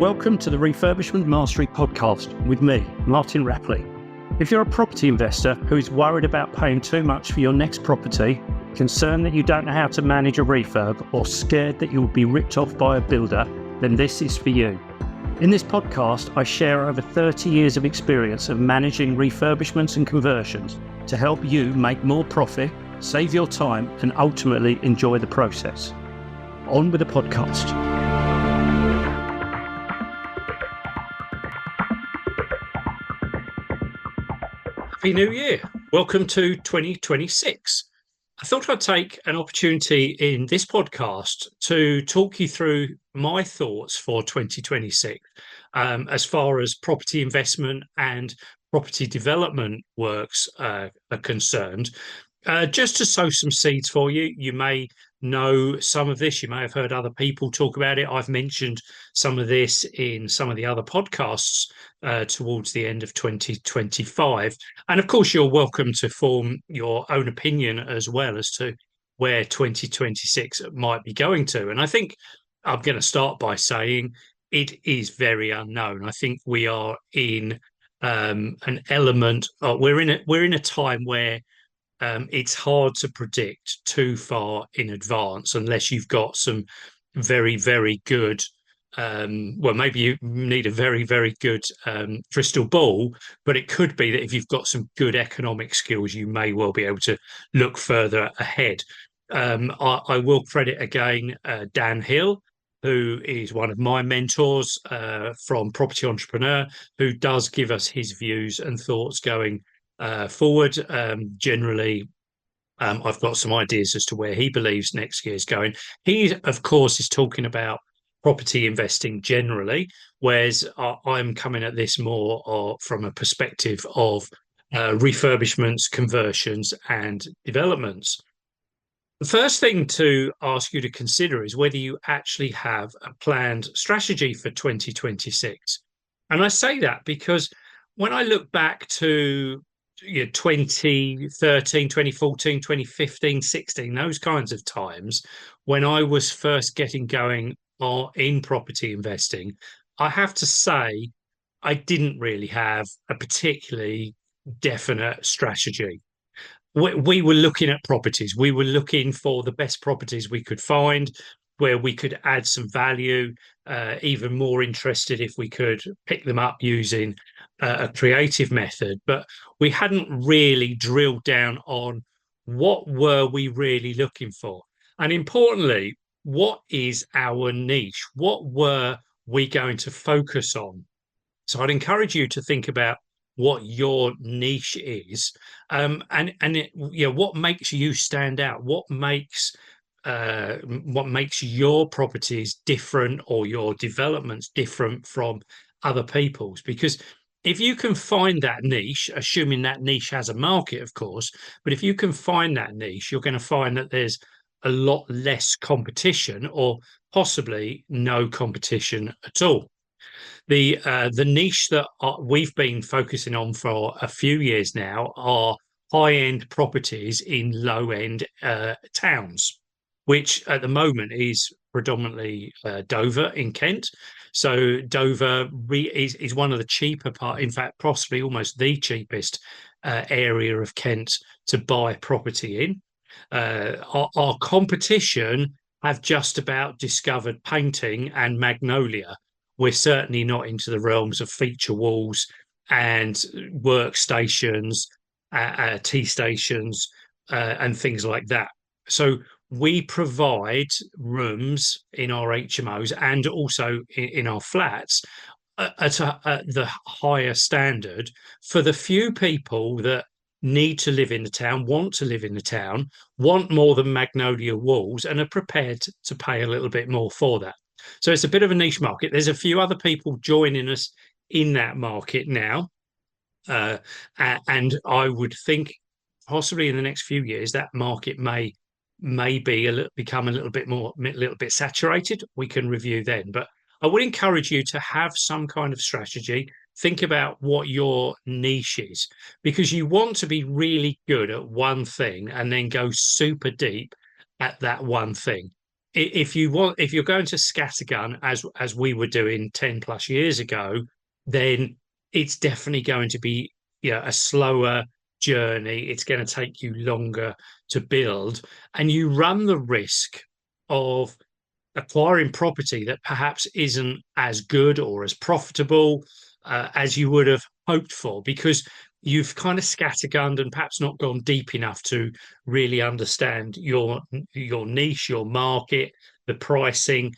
Welcome to the Refurbishment Mastery Podcast with me, Martin Rapley. If you're a property investor who is worried about paying too much for your next property, concerned that you don't know how to manage a refurb, or scared that you will be ripped off by a builder, then this is for you. In this podcast, I share over 30 years of experience of managing refurbishments and conversions to help you make more profit, save your time, and ultimately enjoy the process. On with the podcast. Happy New Year. Welcome to 2026. I thought I'd take an opportunity in this podcast to talk you through my thoughts for 2026 as far as property investment and property development works are concerned. Just to sow some seeds for you. You may know some of this. You may have heard other people talk about it. I've mentioned some of this in some of the other podcasts towards the end of 2025. And of course, you're welcome to form your own opinion as well as to where 2026 might be going to. And I think I'm going to start by saying it is very unknown. I think we are in an element. We're in a time where it's hard to predict too far in advance unless you've got some very, very good, maybe you need a very, very good crystal ball, but it could be that if you've got some good economic skills, you may well be able to look further ahead. I will credit again Dan Hill, who is one of my mentors from Property Entrepreneur, who does give us his views and thoughts going forward. Generally, I've got some ideas as to where he believes next year is going. He, of course, is talking about property investing generally, whereas I'm coming at this more from a perspective of refurbishments, conversions, and developments. The first thing to ask you to consider is whether you actually have a planned strategy for 2026. And I say that because when I look back to 2013, 2014, 2015, 16, those kinds of times when I was first getting going in property investing, I have to say I didn't really have a particularly definite strategy. We were looking at properties. We were looking for the best properties we could find where we could add some value, even more interested if we could pick them up using a creative method. But we hadn't really drilled down on what were we really looking for. And importantly, what is our niche? What were we going to focus on? So I'd encourage you to think about what your niche is, and what makes you stand out. What makes your properties different or your developments different from other people's. Because if you can find that niche, assuming that niche has a market, of course, but if you can find that niche, you're going to find that there's a lot less competition or possibly no competition at all. The niche that we've been focusing on for a few years now are high-end properties in low-end towns, which at the moment is predominantly Dover in Kent. So Dover is one of the cheaper in fact, possibly almost the cheapest area of Kent to buy property in. Our competition have just about discovered painting and magnolia. We're certainly not into the realms of feature walls and workstations, tea stations, and things like that. So we provide rooms in our HMOs and also in our flats at the higher standard for the few people that need to live in the town, want to live in the town, want more than magnolia walls, and are prepared to pay a little bit more for that. So it's a bit of a niche market. There's a few other people joining us in that market now. And I would think possibly in the next few years, that market may become a little bit saturated. We can review then. But I would encourage you to have some kind of strategy. Think about what your niche is, because you want to be really good at one thing and then go super deep at that one thing. if you're going to scattergun as we were doing 10 plus years ago, then it's definitely going to be, a slower journey. It's going to take you longer to build, and you run the risk of acquiring property that perhaps isn't as good or as profitable as you would have hoped for, because you've kind of scattergunned and perhaps not gone deep enough to really understand your niche, your market, the pricing,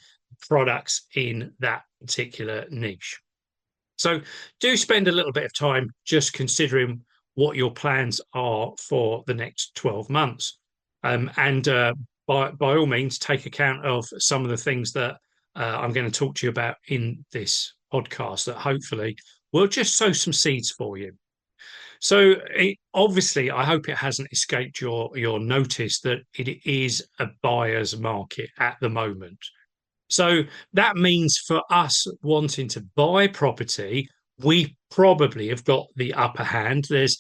products in that particular niche. So do spend a little bit of time just considering what your plans are for the next 12 months. And by all means, take account of some of the things that I'm going to talk to you about in this podcast that hopefully will just sow some seeds for you. So obviously, I hope it hasn't escaped your notice that it is a buyer's market at the moment. So that means for us wanting to buy property, we probably have got the upper hand. There's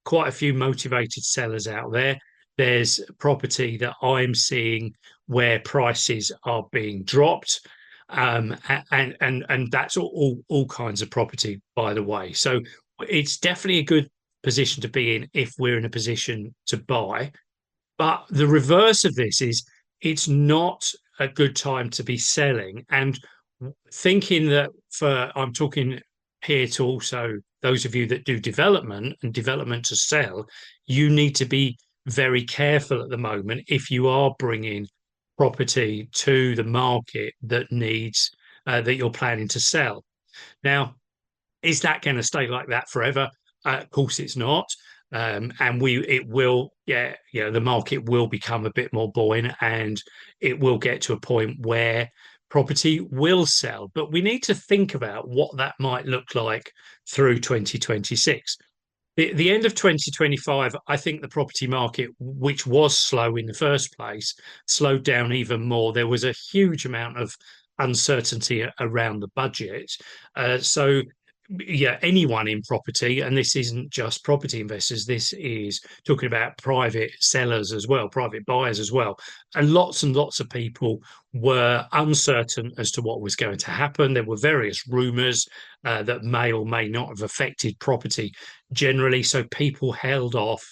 quite a few motivated sellers out there. There's property that I'm seeing where prices are being dropped. And that's all kinds of property, by the way. So it's definitely a good position to be in if we're in a position to buy. But the reverse of this is it's not a good time to be selling. And thinking that I'm talking here to also those of you that do development and development to sell, you need to be very careful at the moment if you are bringing property to the market that needs that you're planning to sell. Now, is that going to stay like that forever? Of course, it's not. And it will, the market will become a bit more buoyant, and it will get to a point where property will sell. But we need to think about what that might look like through 2026. The end of 2025, I think the property market, which was slow in the first place, slowed down even more. There was a huge amount of uncertainty around the budget. So anyone in property, and this isn't just property investors, this is talking about private sellers as well, private buyers as well. And lots of people were uncertain as to what was going to happen. There were various rumours that may or may not have affected property generally. So people held off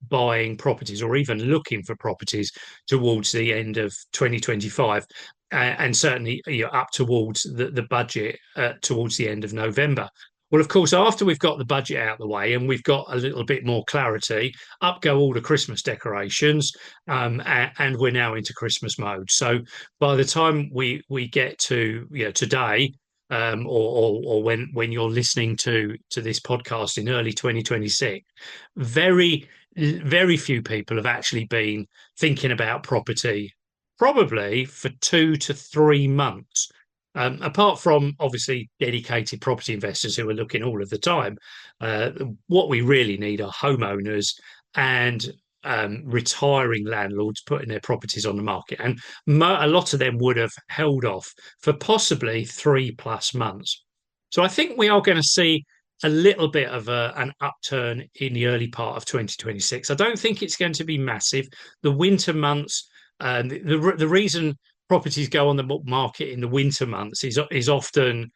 buying properties or even looking for properties towards the end of 2025. And certainly up towards the budget towards the end of November. Well, of course, after we've got the budget out of the way and we've got a little bit more clarity, up go all the Christmas decorations, and we're now into Christmas mode. So by the time we get to today, or when you're listening to this podcast in early 2026, very few people have actually been thinking about property probably for 2 to 3 months. Apart from obviously dedicated property investors who are looking all of the time, what we really need are homeowners and retiring landlords putting their properties on the market. And a lot of them would have held off for possibly 3+ months. So I think we are going to see a little bit of an upturn in the early part of 2026. I don't think it's going to be massive. The winter months, the reason properties go on the market in the winter months is often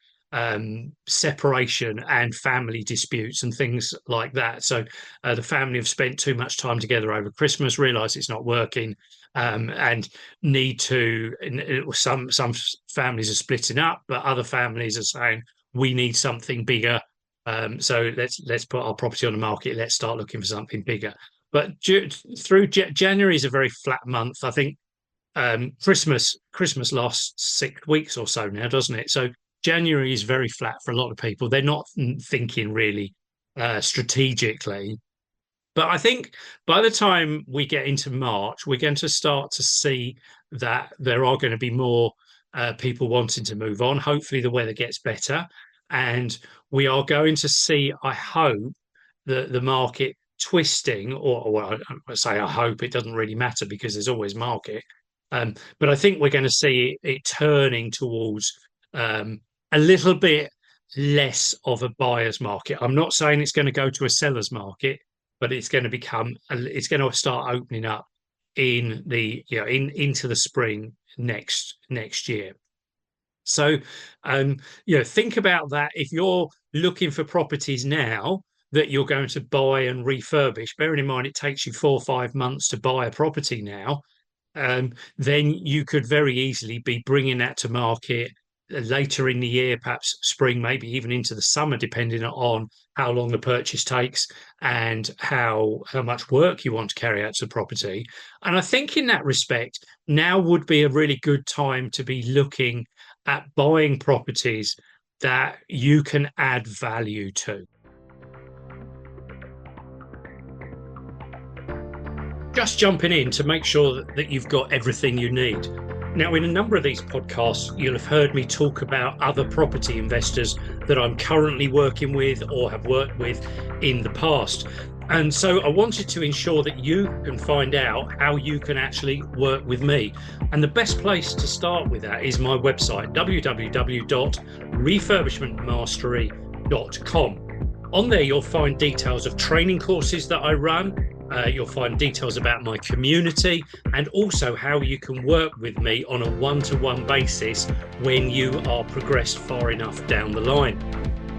separation and family disputes and things like that. So the family have spent too much time together over Christmas, realise it's not working, and need to. Some families are splitting up, but other families are saying we need something bigger. So let's put our property on the market. Let's start looking for something bigger. But through January is a very flat month. I think Christmas lasts 6 weeks or so now, doesn't it? So January is very flat for a lot of people. They're not thinking really strategically. But I think by the time we get into March, we're going to start to see that there are going to be more people wanting to move on. Hopefully, the weather gets better, and we are going to see, I hope, the market twisting, or I say I hope, it doesn't really matter because there's always market. But I think we're going to see it turning towards a little bit less of a buyer's market. I'm not saying it's going to go to a seller's market, but it's going to start opening up in into the spring next year. So, think about that. If you're looking for properties now that you're going to buy and refurbish, bearing in mind it takes you 4 or 5 months to buy a property now, then you could very easily be bringing that to market later in the year, perhaps spring, maybe even into the summer, depending on how long the purchase takes and how much work you want to carry out to the property. And I think in that respect, now would be a really good time to be looking at buying properties that you can add value to. Just jumping in to make sure that you've got everything you need. Now, in a number of these podcasts, you'll have heard me talk about other property investors that I'm currently working with or have worked with in the past. And so I wanted to ensure that you can find out how you can actually work with me. And the best place to start with that is my website, www.refurbishmentmastery.com. On there, you'll find details of training courses that I run. You'll find details about my community and also how you can work with me on a one-to-one basis when you are progressed far enough down the line.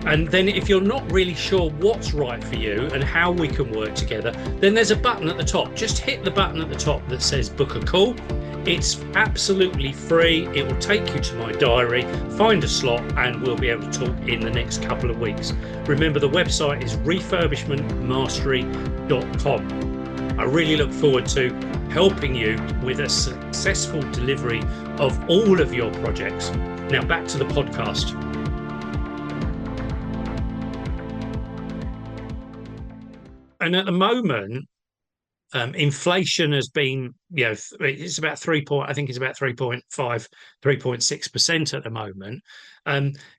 And then if you're not really sure what's right for you and how we can work together, then there's a button at the top. Just hit the button at the top that says book a call. It's absolutely free. It will take you to my diary, find a slot, and we'll be able to talk in the next couple of weeks. Remember, the website is refurbishmentmastery.com. I really look forward to helping you with a successful delivery of all of your projects. Now back to the podcast. And at the moment, inflation has been, it's about I think it's about 3.5, 3.6% at the moment.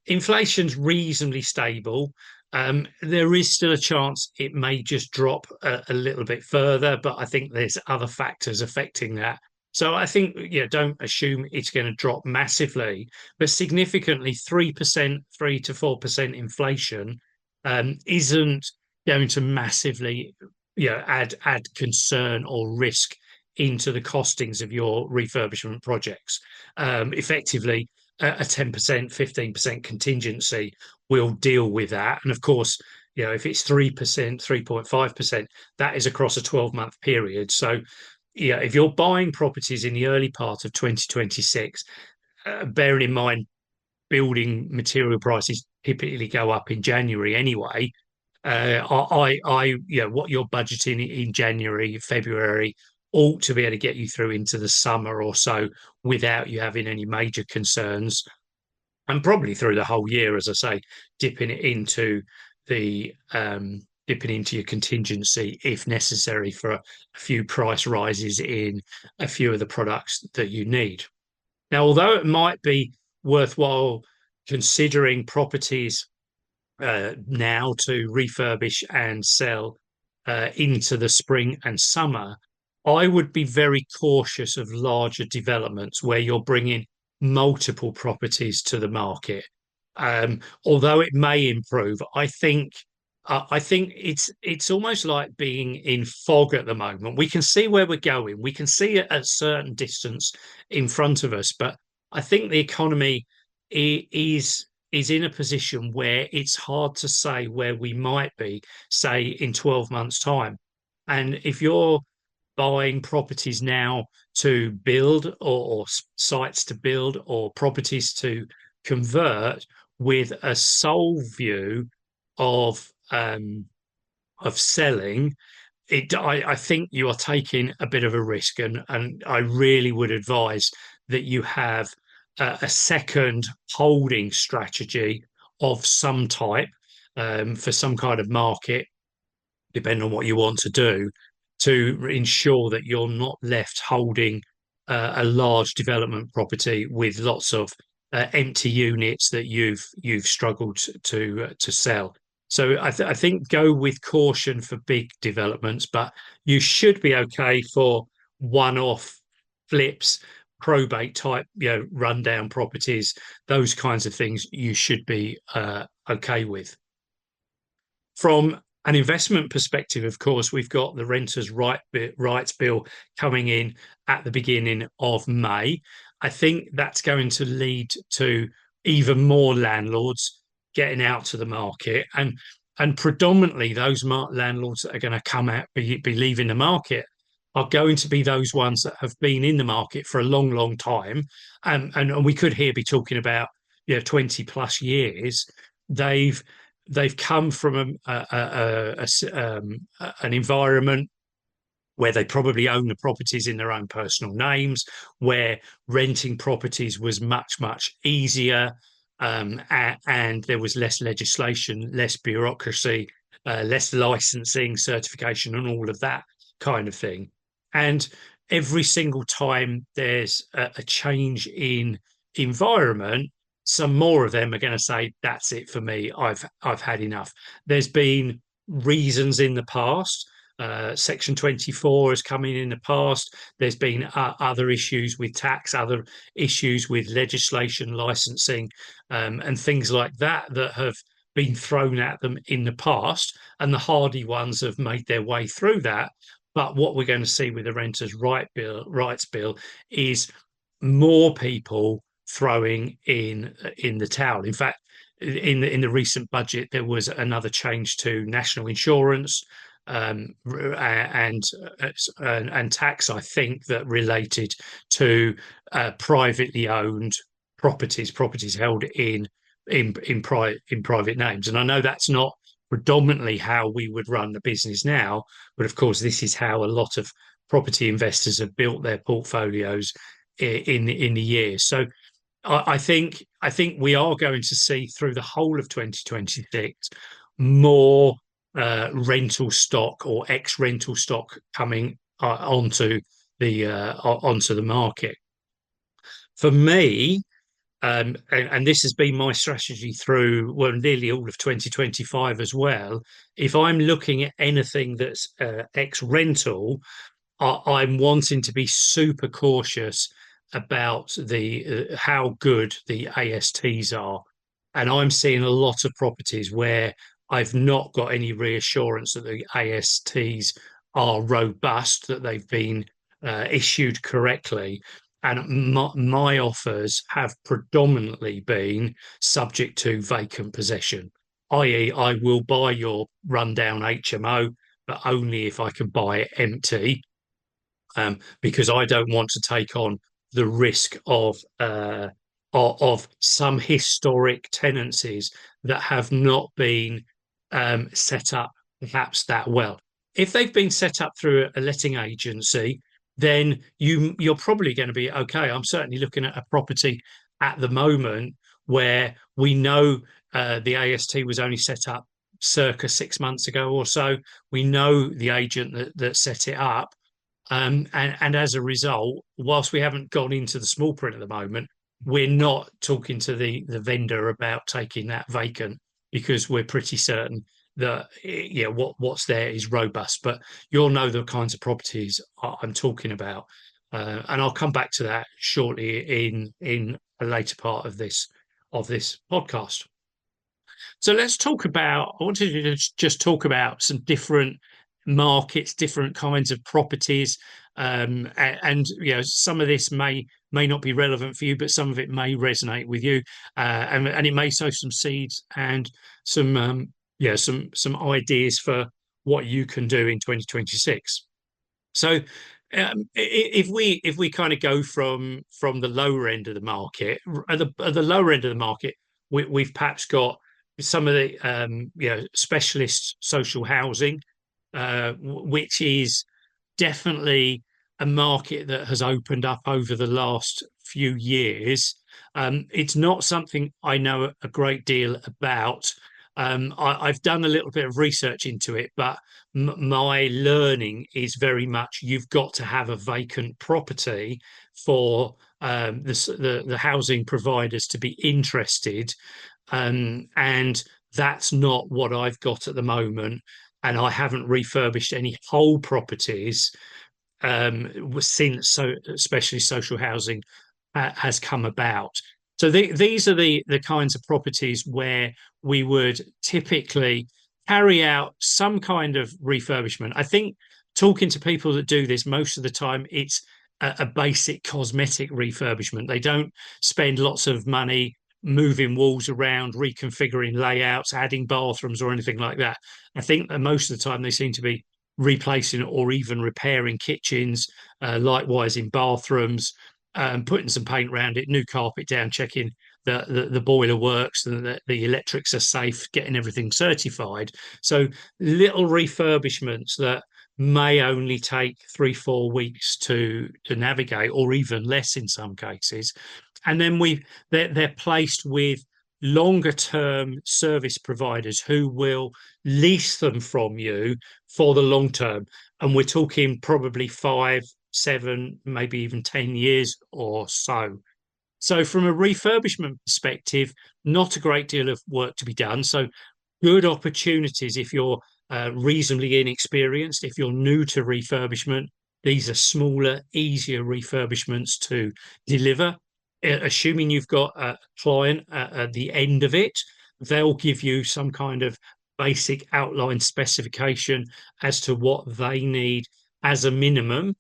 Inflation's reasonably stable. There is still a chance it may just drop a little bit further, but I think there's other factors affecting that. So I think, don't assume it's going to drop massively, but significantly 3%, 3 to 4% inflation isn't going to massively add concern or risk into the costings of your refurbishment projects. Effectively, a 10%, 15% contingency will deal with that. And of course, if it's 3%, 3.5%, that is across a 12-month period. So, if you're buying properties in the early part of 2026, bearing in mind building material prices typically go up in January anyway. What you're budgeting in January, February ought to be able to get you through into the summer or so without you having any major concerns, and probably through the whole year, as I say, dipping into your contingency if necessary for a few price rises in a few of the products that you need. Now, although it might be worthwhile considering properties now to refurbish and sell into the spring and summer, I would be very cautious of larger developments where you're bringing multiple properties to the market. Although it may improve, I think it's almost like being in fog at the moment. We can see where we're going. We can see it at a certain distance in front of us, but I think the economy is in a position where it's hard to say where we might be, say, in 12 months' time. And if you're buying properties now to build or sites to build or properties to convert with a sole view of selling, I think you are taking a bit of a risk, and I really would advise that you have a second holding strategy of some type for some kind of market, depending on what you want to do, to ensure that you're not left holding a large development property with lots of empty units that you've struggled to sell. So I think go with caution for big developments, but you should be okay for one-off flips, probate type, rundown properties, those kinds of things you should be okay with. From an investment perspective, of course, we've got the rights bill coming in at the beginning of May. I think that's going to lead to even more landlords getting out to the market, and predominantly those landlords that are going to come out be leaving the market are going to be those ones that have been in the market for a long, long time, and we could here be talking about 20 plus years. They've come from an environment where they probably own the properties in their own personal names, where renting properties was much, much easier, and there was less legislation, less bureaucracy, less licensing, certification, and all of that kind of thing. And every single time there's a change in environment, some more of them are going to say, "That's it for me. I've had enough." There's been reasons in the past. Section 24 has come in the past. There's been other issues with tax, other issues with legislation, licensing, and things like that that have been thrown at them in the past. And the hardy ones have made their way through that. But what we're going to see with the rights bill is more people throwing in the towel. In fact, in the recent budget, there was another change to national insurance, and tax, I think, that related to privately owned properties held in private names. And I know that's not predominantly how we would run the business now, but of course, this is how a lot of property investors have built their portfolios in the years. So I think we are going to see through the whole of 2026 more rental stock or ex-rental stock coming onto the market. For me, and this has been my strategy through nearly all of 2025 as well. If I'm looking at anything that's ex-rental, I'm wanting to be super cautious about the how good the ASTs are, and I'm seeing a lot of properties where I've not got any reassurance that the ASTs are robust, that they've been issued correctly. And my offers have predominantly been subject to vacant possession, i.e., I will buy your rundown HMO, but only if I can buy it empty, because I don't want to take on the risk of some historic tenancies that have not been set up perhaps that well. If they've been set up through a letting agency, then you're probably going to be okay. I'm certainly looking at a property at the moment where we know the AST was only set up circa 6 months ago or so. We know the agent that set it up. And as a result, whilst we haven't gone into the small print at the moment, we're not talking to the vendor about taking that vacant, because we're pretty certain that what's there is robust. But you'll know the kinds of properties I'm talking about, and I'll come back to that shortly in a later part of this podcast. So let's talk about. I wanted to just talk about some different markets, different kinds of properties, and some of this may not be relevant for you, but some of it may resonate with you, and it may sow some seeds and some ideas for what you can do in 2026. So if we kind of go from the lower end of the market, at the lower end of the market, we've perhaps got some of the specialist social housing, which is definitely a market that has opened up over the last few years. It's not something I know a great deal about. I've done a little bit of research into it, but my learning is very much you've got to have a vacant property for the housing providers to be interested, and that's not what I've got at the moment. And I haven't refurbished any whole properties since especially social housing has come about. So these are the kinds of properties where we would typically carry out some kind of refurbishment. I think talking to people that do this, most of the time it's a basic cosmetic refurbishment. They don't spend lots of money moving walls around, reconfiguring layouts, adding bathrooms or anything like that. I think that most of the time they seem to be replacing or even repairing kitchens, likewise in bathrooms, putting some paint around it, new carpet down, checking the boiler works and the electrics are safe, getting everything certified. So little refurbishments that may only take 3-4 weeks to navigate, or even less in some cases. And then they're placed with longer term service providers who will lease them from you for the long term. And we're talking probably 5, 7, maybe even 10 years or so. So, from a refurbishment perspective, not a great deal of work to be done. So, good opportunities if you're reasonably inexperienced, if you're new to refurbishment. These are smaller, easier refurbishments to deliver. Assuming you've got a client at the end of it, they'll give you some kind of basic outline specification as to what they need as a minimum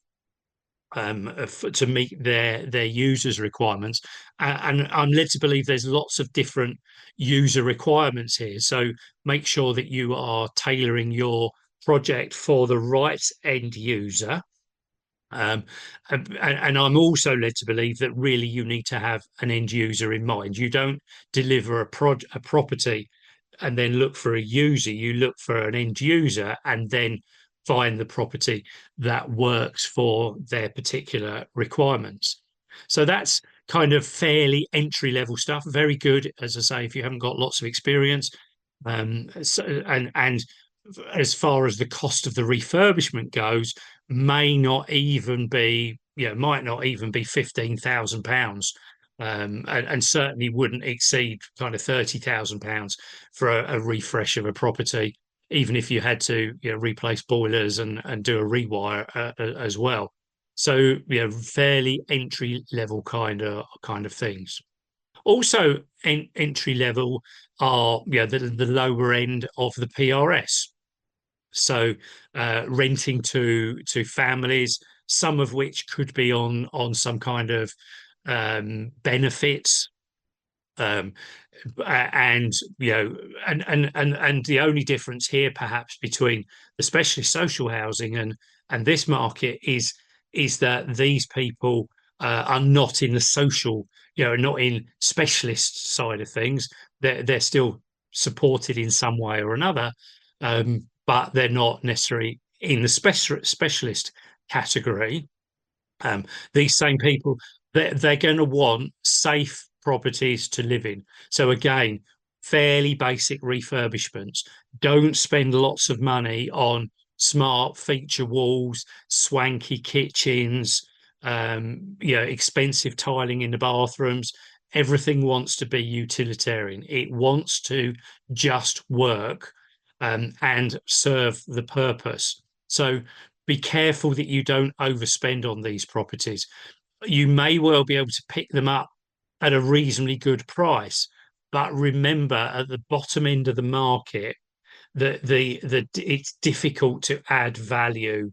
to meet their users' requirements. And I'm led to believe there's lots of different user requirements here. So make sure that you are tailoring your project for the right end user. And I'm also led to believe that really you need to have an end user in mind. You don't deliver a property and then look for a user. You look for an end user and then find the property that works for their particular requirements. So that's kind of fairly entry level stuff. Very good, as I say, if you haven't got lots of experience. And as far as the cost of the refurbishment goes, may not even be, might not even be £15,000, and certainly wouldn't exceed kind of £30,000 for a refresh of a property, even if you had to, replace boilers and do a rewire as well. So, fairly entry level kind of things. Also, entry level are the lower end of the PRS. So renting to families, some of which could be on some kind of benefits, um, and and the only difference here perhaps between the specialist social housing and this market is that these people are not in the social, not in specialist side of things. They're still supported in some way or another, but they're not necessarily in the specialist category. These same people, they're going to want safe properties to live in. So again, fairly basic refurbishments. Don't spend lots of money on smart feature walls, swanky kitchens, expensive tiling in the bathrooms. Everything wants to be utilitarian. It wants to just work and serve the purpose. So be careful that you don't overspend on these properties. You may well be able to pick them up at a reasonably good price, but remember at the bottom end of the market that it's difficult to add value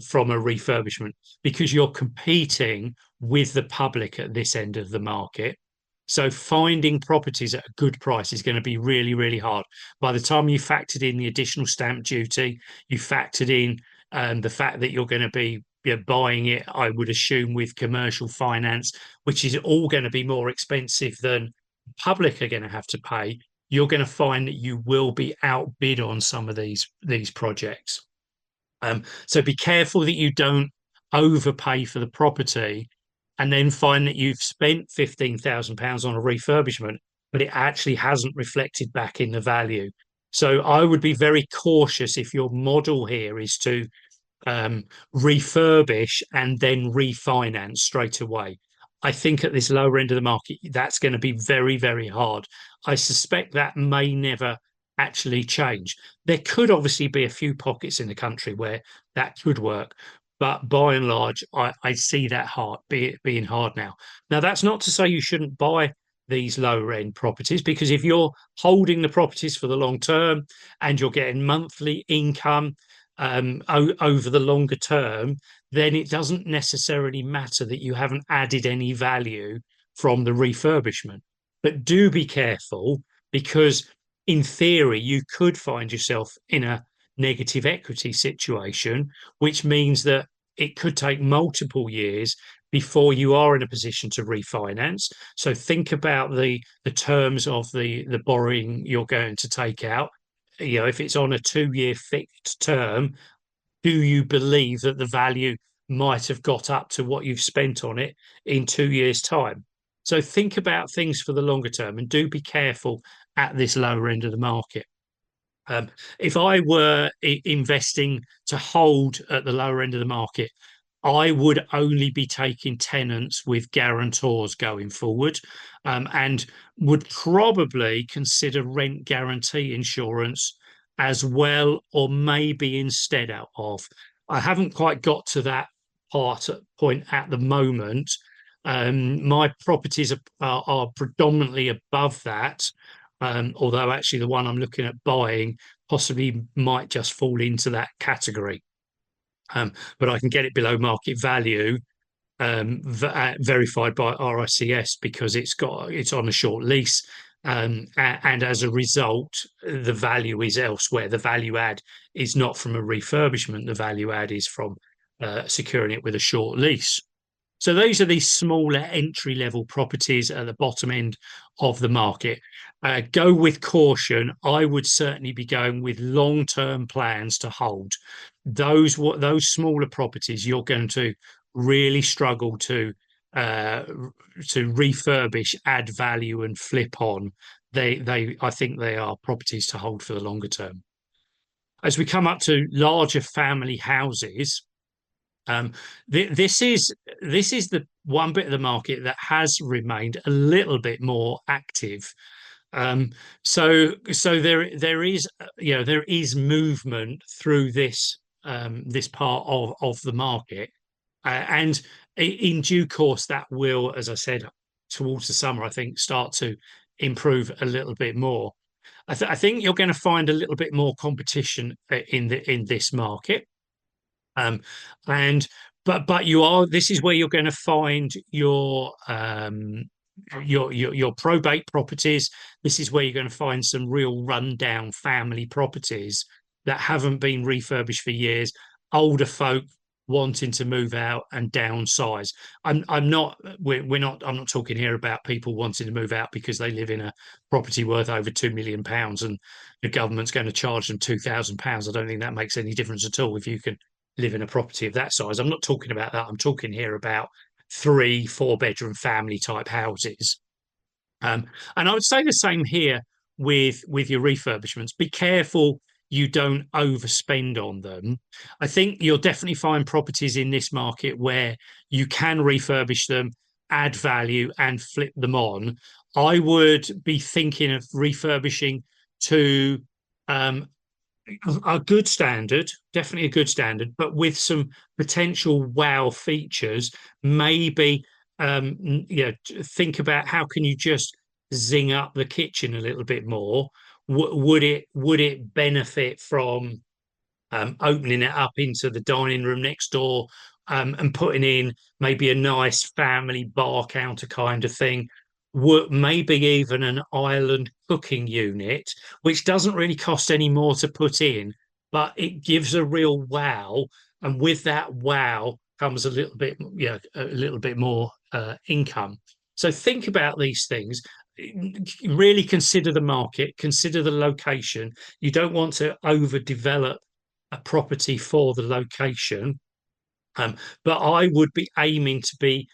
from a refurbishment because you're competing with the public at this end of the market. So finding properties at a good price is going to be really, really hard. By the time you factored in the additional stamp duty, you factored in the fact that you're going to be buying it, I would assume, with commercial finance, which is all going to be more expensive than the public are going to have to pay. You're going to find that you will be outbid on some of these projects. So be careful that you don't overpay for the property and then find that you've spent £15,000 on a refurbishment, but it actually hasn't reflected back in the value. So I would be very cautious if your model here is to refurbish and then refinance straight away. I think at this lower end of the market, that's going to be very, very hard. I suspect that may never actually change. There could obviously be a few pockets in the country where that could work, but by and large, I see that being hard now. Now, that's not to say you shouldn't buy these lower end properties, because if you're holding the properties for the long term and you're getting monthly income over the longer term, then it doesn't necessarily matter that you haven't added any value from the refurbishment. But do be careful, because in theory, you could find yourself in a negative equity situation, which means that it could take multiple years before you are in a position to refinance. So think about the terms of the borrowing you're going to take out. You know, if it's on a 2-year fixed term, do you believe that the value might have got up to what you've spent on it in 2 years' time? So think about things for the longer term, and do be careful at this lower end of the market. If I were investing to hold at the lower end of the market, I would only be taking tenants with guarantors going forward, and would probably consider rent guarantee insurance as well, or maybe instead of. I haven't quite got to that point at the moment. My properties are predominantly above that, although actually the one I'm looking at buying possibly might just fall into that category. But I can get it below market value, verified by RICS, because it's on a short lease, and as a result, the value is elsewhere. The value add is not from a refurbishment. The value add is from securing it with a short lease. So those are these smaller entry level properties at the bottom end of the market. Go with caution. I would certainly be going with long term plans to hold. Those smaller properties you're going to really struggle to refurbish, add value, and flip on. I think they are properties to hold for the longer term. As we come up to larger family houses, this is the one bit of the market that has remained a little bit more active. So there is, there is movement through this part of the market, and in due course that will, as I said, towards the summer, I think, start to improve a little bit more. I think you're going to find a little bit more competition in this market. And but this is where you're going to find your probate properties. This is where you're going to find some real rundown family properties that haven't been refurbished for years. Older folk wanting to move out and downsize. I'm not talking here about people wanting to move out because they live in a property worth over £2 million and the government's going to charge them £2,000. I don't think that makes any difference at all if you can live in a property of that size. I'm not talking about that. I'm talking here about 3-4 bedroom family type houses. And I would say the same here with your refurbishments. Be careful you don't overspend on them. I think you'll definitely find properties in this market where you can refurbish them, add value, and flip them on. I would be thinking of refurbishing to a good standard, definitely a good standard, but with some potential wow features. Maybe think about how can you just zing up the kitchen a little bit more. Would it benefit from opening it up into the dining room next door, and putting in maybe a nice family bar counter kind of thing? Maybe even an island cooking unit, which doesn't really cost any more to put in, but it gives a real wow. And with that wow comes a little bit more income. So think about these things. Really consider the market, consider the location. You don't want to overdevelop a property for the location. But I would be aiming to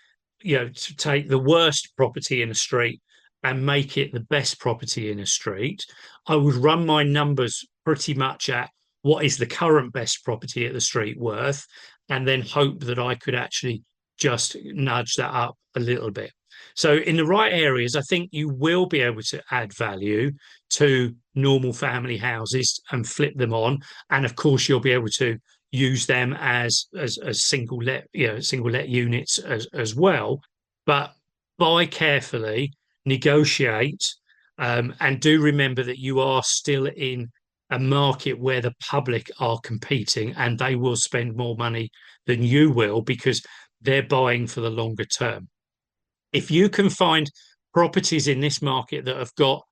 take the worst property in a street and make it the best property in a street. I would run my numbers pretty much at what is the current best property at the street worth, and then hope that I could actually just nudge that up a little bit. So in the right areas, I think you will be able to add value to normal family houses and flip them on. And of course, you'll be able to use them as single let units as well. But buy carefully, negotiate, and do remember that you are still in a market where the public are competing and they will spend more money than you will because they're buying for the longer term. If you can find properties in this market that have got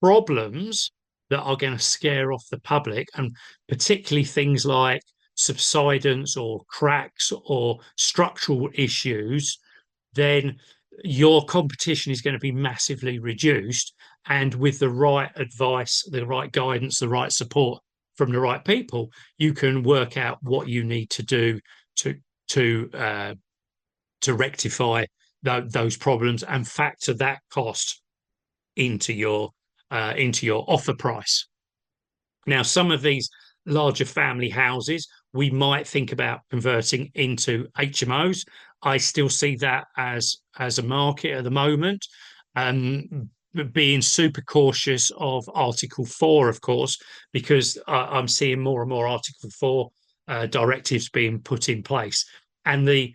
problems that are going to scare off the public, and particularly things like subsidence or cracks or structural issues, then your competition is going to be massively reduced. And with the right advice, the right guidance, the right support from the right people, you can work out what you need to do to to uh, to rectify those problems and factor that cost into your offer price. Now, some of these larger family houses we might think about converting into HMOs. I still see that as a market at the moment. Being super cautious of Article 4, of course, because I'm seeing more and more Article 4 directives being put in place, and the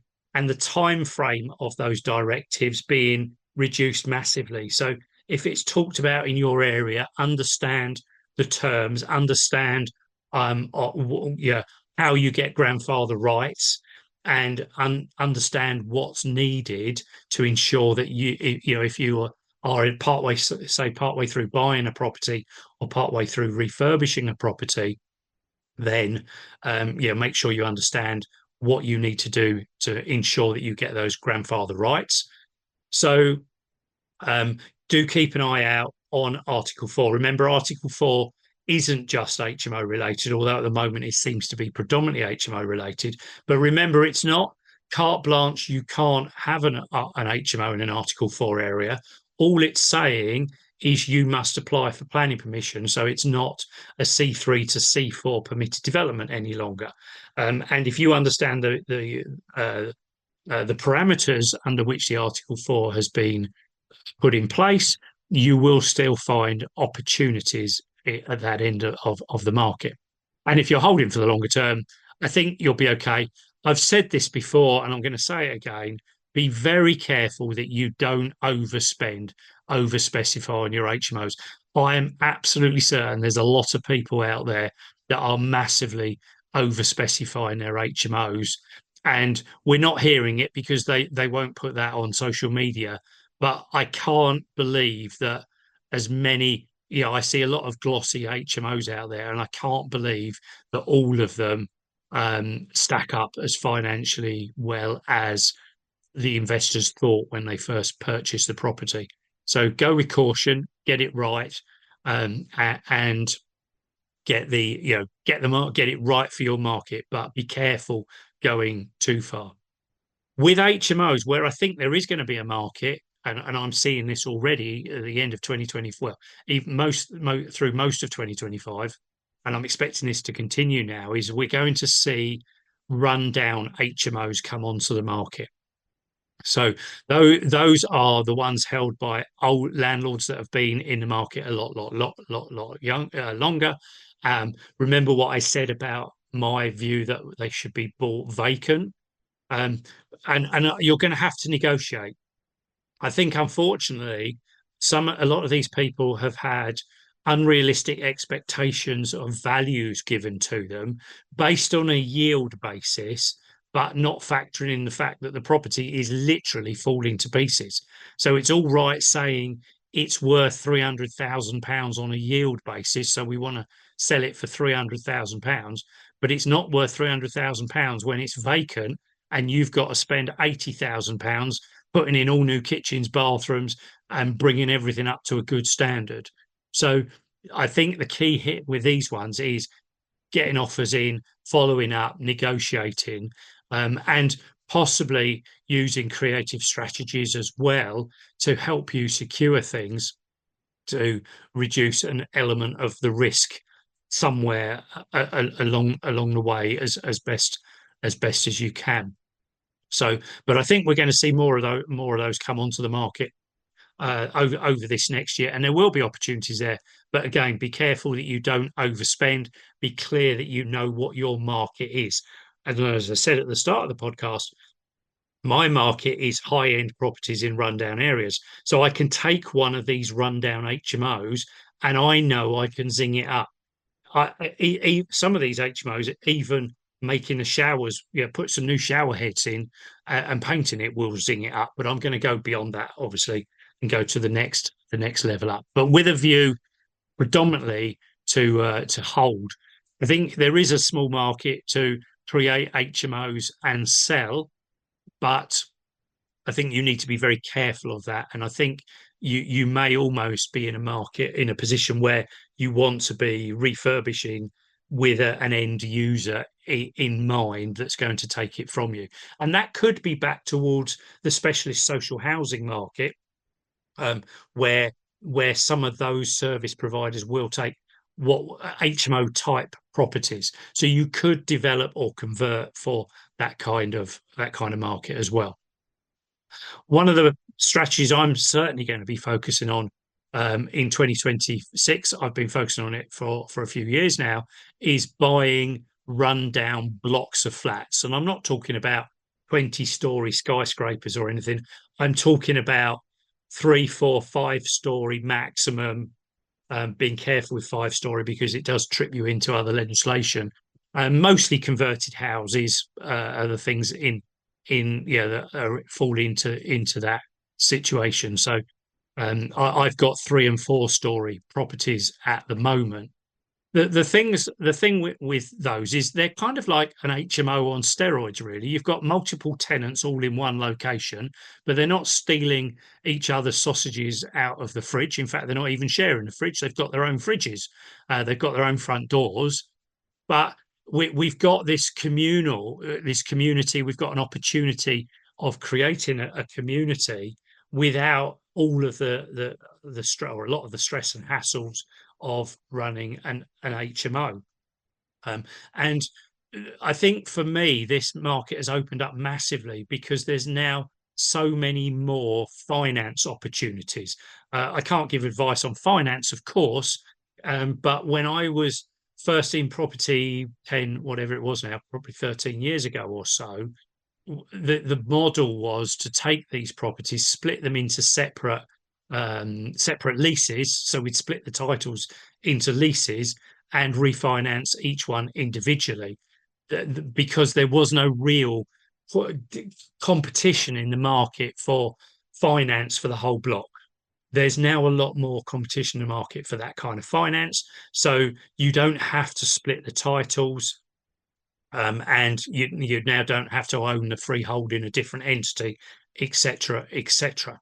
time frame of those directives being reduced massively. So if it's talked about in your area, understand the terms, understand yeah, how you get grandfather rights, and understand what's needed to ensure that you know, if you are partway, say partway through buying a property or partway through refurbishing a property, then yeah, make sure you understand what you need to do to ensure that you get those grandfather rights. So do keep an eye out on Article 4. Remember, Article 4 isn't just HMO related, although at the moment it seems to be predominantly HMO related. But remember, it's not carte blanche. You can't have an HMO in an Article 4 area. All it's saying is you must apply for planning permission. So it's not a C3 to C4 permitted development any longer. And if you understand the parameters under which the Article 4 has been put in place, you will still find opportunities at that end of the market. And if you're holding for the longer term, I think you'll be okay. I've said this before, and I'm going to say it again. Be very careful that you don't overspend, overspecify on your HMOs. I am absolutely certain there's a lot of people out there that are massively overspecifying their HMOs. And we're not hearing it because they won't put that on social media. But I can't believe that as many, you know, I see a lot of glossy HMOs out there, and I can't believe that all of them stack up as financially well as the investors thought when they first purchased the property. So go with caution, get it right, and get get it right for your market, but be careful going too far. With HMOs, where I think there is going to be a market, and I'm seeing this already at the end of 2024, well, even through most of 2025, and I'm expecting this to continue now, is we're going to see rundown HMOs come onto the market. So those are the ones held by old landlords that have been in the market a lot longer. Remember what I said about my view that they should be bought vacant, um, and you're going to have to negotiate. I think, unfortunately, a lot of these people have had unrealistic expectations of values given to them based on a yield basis, but not factoring in the fact that the property is literally falling to pieces. So it's all right saying it's worth £300,000 on a yield basis, so we want to sell it for £300,000, but it's not worth £300,000 when it's vacant and you've got to spend £80,000 putting in all new kitchens, bathrooms, and bringing everything up to a good standard. So I think the key hit with these ones is getting offers in, following up, negotiating, and possibly using creative strategies as well to help you secure things to reduce an element of the risk somewhere along the way as best as you can. So, but I think we're going to see more of those come onto the market over this next year, and there will be opportunities there. But again, be careful that you don't overspend. Be clear that you know what your market is. And as I said at the start of the podcast, My market is high-end properties in rundown areas. So I can take one of these rundown HMOs and I know I can zing it up. Some of these HMOs, even making the showers, put some new shower heads in and painting it will zing it up. But I'm going to go beyond that, obviously, and go to the next level up. But with a view predominantly to hold. I think there is a small market to create HMOs and sell, but I think you need to be very careful of that. And I think you may almost be in a market in a position where you want to be refurbishing with an end user in mind that's going to take it from you. And that could be back towards the specialist social housing market, um, where some of those service providers will take what HMO type properties. So you could develop or convert for that kind of market as well. One of the strategies I'm certainly going to be focusing on in 2026, I've been focusing on it for a few years now, is buying rundown blocks of flats. And I'm not talking about 20-story skyscrapers or anything. I'm talking about 3, 4, 5-story maximum. Being careful with 5-story because it does trip you into other legislation. Mostly converted houses are the things that fall into that situation. So I've got 3 and 4-story properties at the moment. The thing with those is they're kind of like an HMO on steroids, really. You've got multiple tenants all in one location, but they're not stealing each other's sausages out of the fridge. In fact, they're not even sharing the fridge. They've got their own fridges. They've got their own front doors, but we've got this community. We've got an opportunity of creating a community without all of the stress, or a lot of the stress and hassles of running an HMO. And I think for me, this market has opened up massively because there's now so many more finance opportunities. I can't give advice on finance, of course, but when I was first in property 10, whatever it was now, probably 13 years ago or so, the model was to take these properties, split them into separate leases. So we'd split the titles into leases and refinance each one individually, because there was no real competition in the market for finance for the whole block. There's now a lot more competition in the market for that kind of finance. So you don't have to split the titles. And you now don't have to own the freehold in a different entity, etc., etc.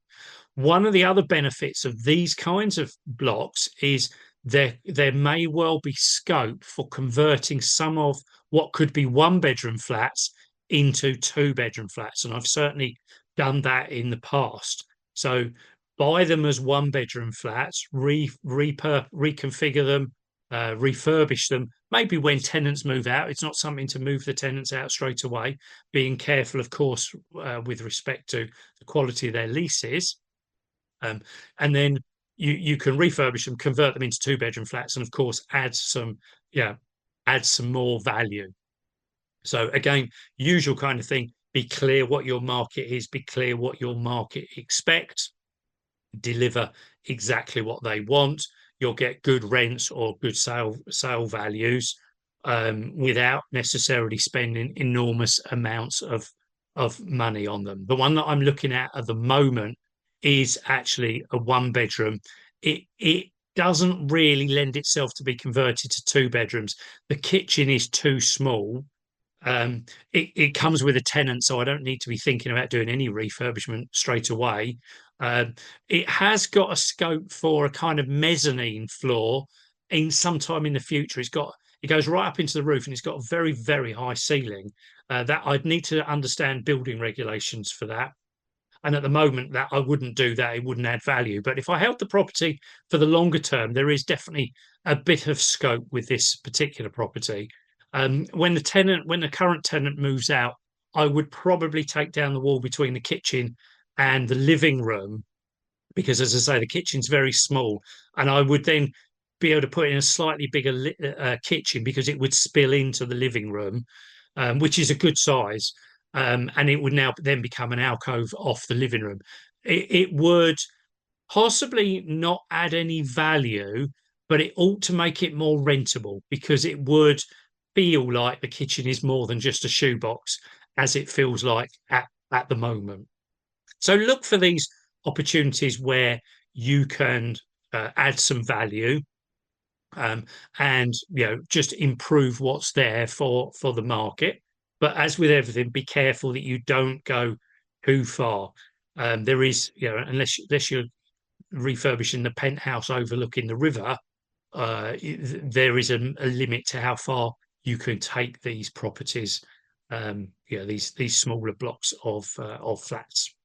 One of the other benefits of these kinds of blocks is there may well be scope for converting some of what could be 1-bedroom flats into 2-bedroom flats, and I've certainly done that in the past. So buy them as 1-bedroom flats, reconfigure them, refurbish them. Maybe when tenants move out, it's not something to move the tenants out straight away. Being careful, of course, with respect to the quality of their leases. And then you can refurbish them, convert them into 2-bedroom flats, and of course add some more value. So again, usual kind of thing. Be clear what your market is. Be clear what your market expects. Deliver exactly what they want. You'll get good rents or good sale values, without necessarily spending enormous amounts of money on them. The one that I'm looking at the moment is actually a 1-bedroom. It doesn't really lend itself to be converted to 2 bedrooms. The kitchen is too small. It comes with a tenant, so I don't need to be thinking about doing any refurbishment straight away. It has got a scope for a kind of mezzanine floor in sometime in the future. It goes right up into the roof, and it's got a very, very high ceiling. That I'd need to understand building regulations for that. And at the moment, that I wouldn't do that. It wouldn't add value. But if I held the property for the longer term, there is definitely a bit of scope with this particular property. When the current tenant moves out, I would probably take down the wall between the kitchen and the living room, because, as I say, the kitchen's very small, and I would then be able to put in a slightly bigger kitchen because it would spill into the living room, which is a good size. and it would now then become an alcove off the living room. It would possibly not add any value, but it ought to make it more rentable because it would feel like the kitchen is more than just a shoebox, as it feels like at the moment. So look for these opportunities where you can add some value, um, and just improve what's there for the market. But as with everything, be careful that you don't go too far. There is, unless you're refurbishing the penthouse overlooking the river, there is a limit to how far you can take these properties. These smaller blocks of flats.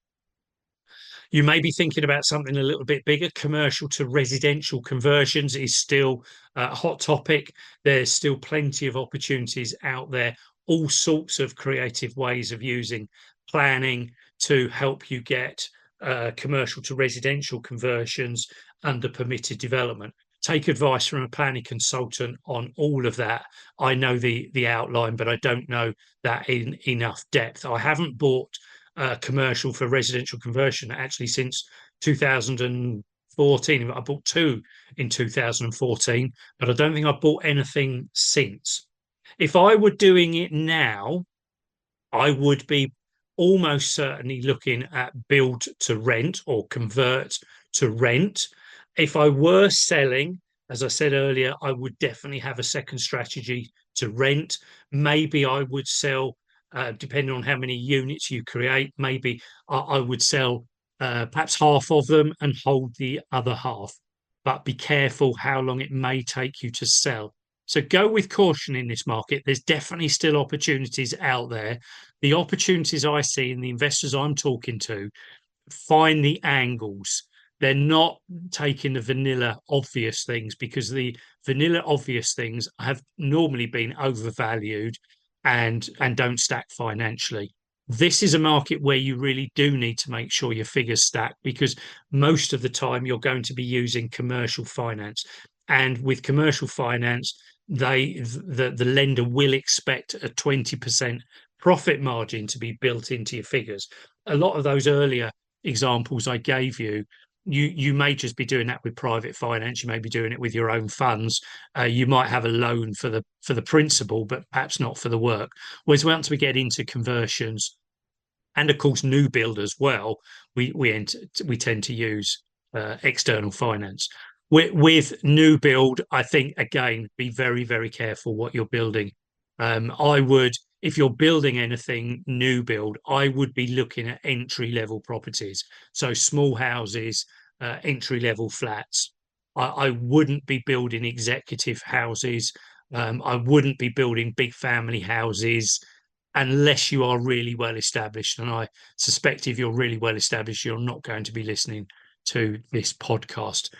You may be thinking about something a little bit bigger. Commercial to residential conversions is still a hot topic. There's still plenty of opportunities out there, all sorts of creative ways of using planning to help you get commercial to residential conversions under permitted development. Take advice from a planning consultant on all of that. I know the outline, but I don't know that in enough depth. I haven't bought commercial for residential conversion actually since 2014. I bought two in 2014, but I don't think I've bought anything since. If I were doing it now, I would be almost certainly looking at build to rent or convert to rent. If I were selling, as I said earlier, I would definitely have a second strategy to rent. Maybe I would sell, depending on how many units you create, maybe I would sell perhaps half of them and hold the other half. But be careful how long it may take you to sell. So go with caution in this market. There's definitely still opportunities out there. The opportunities I see and the investors I'm talking to find the angles. They're not taking the vanilla obvious things because the vanilla obvious things have normally been overvalued and don't stack financially. This is a market where you really do need to make sure your figures stack because most of the time you're going to be using commercial finance. And with commercial finance, the lender will expect a 20% profit margin to be built into your figures. A lot of those earlier examples I gave you, you may just be doing that with private finance. You may be doing it with your own funds. You might have a loan for the principal, but perhaps not for the work. Whereas once we get into conversions, and of course new build as well, we tend to use external finance. With new build, I think again be very careful what you're building. I would, if you're building anything new build, I would be looking at entry level properties, so small houses, entry level flats. I wouldn't be building executive houses. I wouldn't be building big family houses unless you are really well established. And I suspect if you're really well established, you're not going to be listening to this podcast.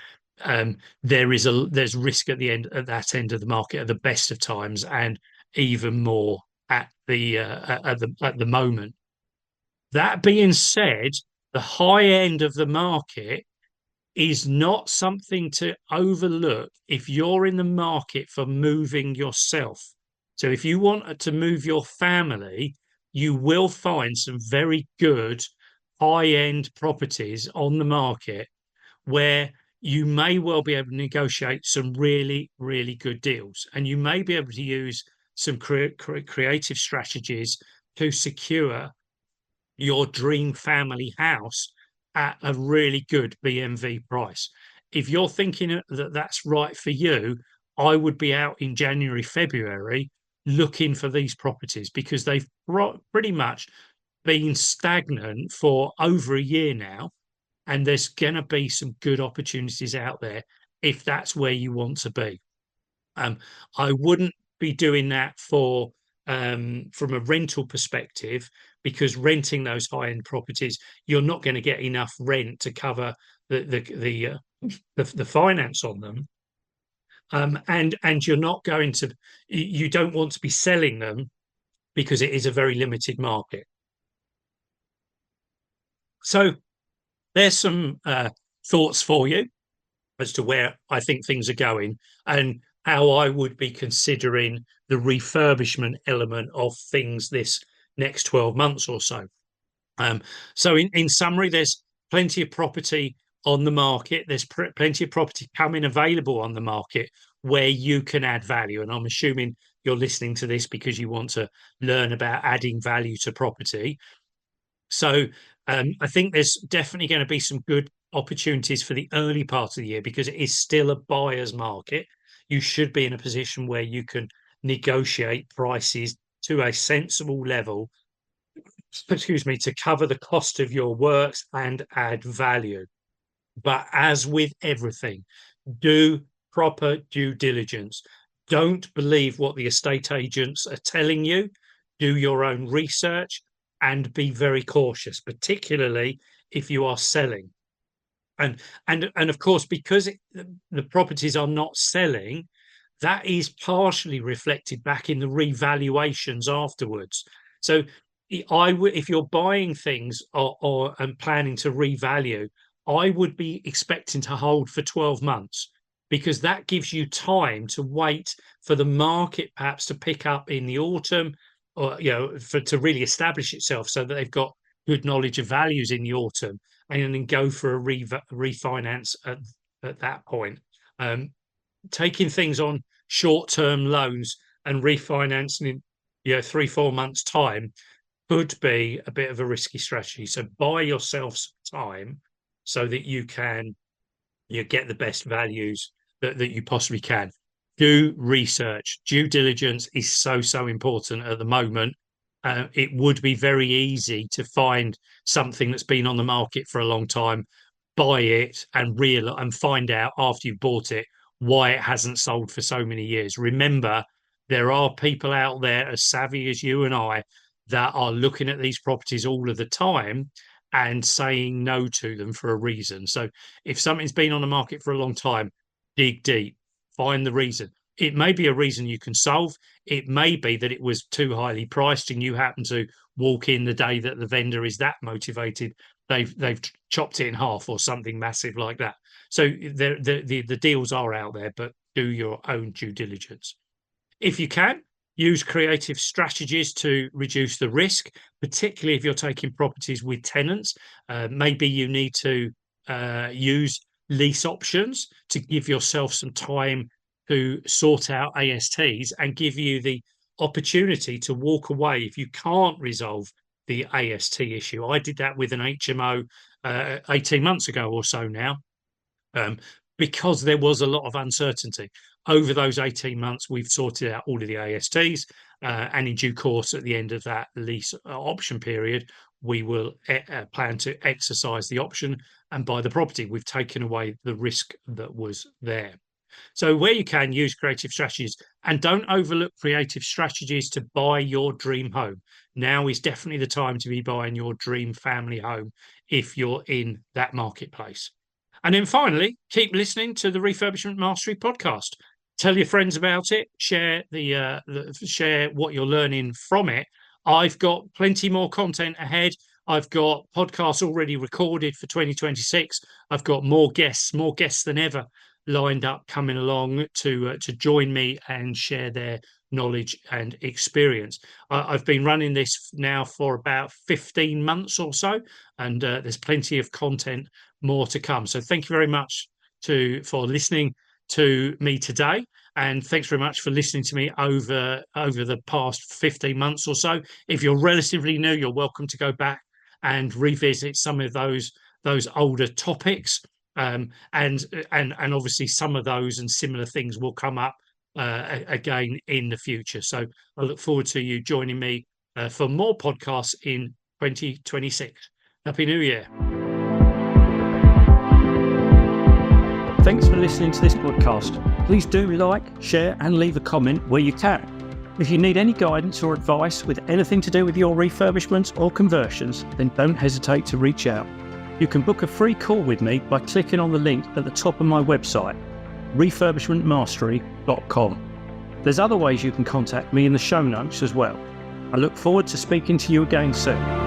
There's risk at that end of the market at the best of times, and even more at the moment. That being said, the high end of the market is not something to overlook if you're in the market for moving yourself. So if you want to move your family, you will find some very good high-end properties on the market where you may well be able to negotiate some really good deals. And you may be able to use some creative strategies to secure your dream family house at a really good BMV price. If you're thinking that that's right for you, I would be out in January, February looking for these properties because they've pretty much been stagnant for over a year now. And there's going to be some good opportunities out there if that's where you want to be. I wouldn't be doing that from a rental perspective because renting those high end properties, you're not going to get enough rent to cover the finance on them, and you're not going to, you don't want to be selling them because it is a very limited market. So there's some thoughts for you as to where I think things are going and how I would be considering the refurbishment element of things this next 12 months or so. So in summary, there's plenty of property on the market. There's plenty of property coming available on the market where you can add value. And I'm assuming you're listening to this because you want to learn about adding value to property. So I think there's definitely going to be some good opportunities for the early part of the year because it is still a buyer's market. You should be in a position where you can negotiate prices to a sensible level, to cover the cost of your works and add value. But as with everything, do proper due diligence. Don't believe what the estate agents are telling you. Do your own research and be very cautious, particularly if you are selling. And of course, because the properties are not selling, that is partially reflected back in the revaluations afterwards. So if you're buying things and planning to revalue, I would be expecting to hold for 12 months because that gives you time to wait for the market perhaps to pick up in the autumn, or to really establish itself so that they've got good knowledge of values in the autumn, and then go for a refinance at that point. Taking things on short-term loans and refinancing in 3-4 months' time could be a bit of a risky strategy. So buy yourself some time so that you can get the best values that you possibly can. Do research. Due diligence is so important at the moment. It would be very easy to find something that's been on the market for a long time, buy it, and find out after you've bought it why it hasn't sold for so many years. Remember, there are people out there as savvy as you and I that are looking at these properties all of the time and saying no to them for a reason. So if something's been on the market for a long time, dig deep, find the reason. It may be a reason you can solve. It may be that it was too highly priced and you happen to walk in the day that the vendor is that motivated. They've chopped it in half or something massive like that. So the deals are out there, but do your own due diligence. If you can, use creative strategies to reduce the risk, particularly if you're taking properties with tenants. Maybe you need to use lease options to give yourself some time to sort out ASTs and give you the opportunity to walk away if you can't resolve the AST issue. I did that with an HMO 18 months ago or so now, because there was a lot of uncertainty. Over those 18 months, we've sorted out all of the ASTs, and in due course, at the end of that lease option period, we will plan to exercise the option and buy the property. We've taken away the risk that was there. So where you can, use creative strategies, and don't overlook creative strategies to buy your dream home. Now is definitely the time to be buying your dream family home if you're in that marketplace. And then finally, keep listening to the Refurbishment Mastery Podcast. Tell your friends about it. Share share what you're learning from it. I've got plenty more content ahead. I've got podcasts already recorded for 2026. I've got more guests than ever lined up coming along to join me and share their knowledge and experience. I've been running this now for about 15 months or so, and there's plenty of content more to come. So thank you very much for listening to me today, and thanks very much for listening to me over the past 15 months or so. If you're relatively new, you're welcome to go back and revisit some of those older topics. And obviously some of those and similar things will come up again in the future. So I look forward to you joining me for more podcasts in 2026. Happy New Year. Thanks for listening to this podcast. Please do like, share and leave a comment where you can. If you need any guidance or advice with anything to do with your refurbishments or conversions, then don't hesitate to reach out. You can book a free call with me by clicking on the link at the top of my website, refurbishmentmastery.com. There's other ways you can contact me in the show notes as well. I look forward to speaking to you again soon.